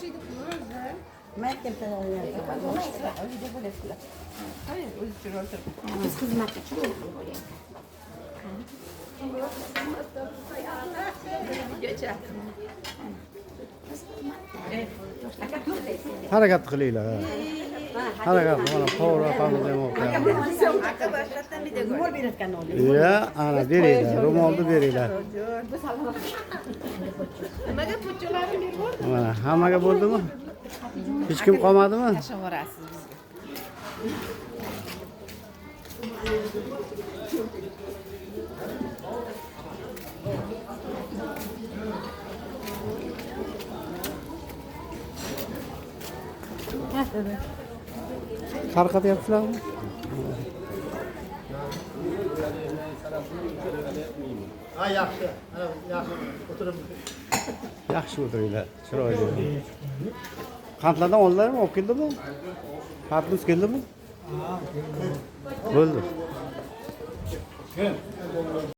yaxshi edi o'zi. Maktabda Uyda bo'lasizlar. Qani o'zi uchun o'tirib. biz xizmatda bo'lyapmiz. Gacha. Harakat qilinglar. Harakat mana qovur opamiz demoqda. Aka boshqatdan video ko'r. Ro'mol berayotgan o'g'lim. Ya, ana beringlar, ro'molni beringlar. Nimaga puchalarim berib yubordi? Mana hammaga bo'ldimi? Hech kim qolmadimi? Tashlab yuborasiz bizga. Tarqatyapsizlarmi? Ha yaxshi. Yaxshi. O'tirib. Yaxshi o'tiringlar, chiroyli. Qantlardan oldilarmi? Olib keldimi? Xatimiz keldimi? Bo'ldi.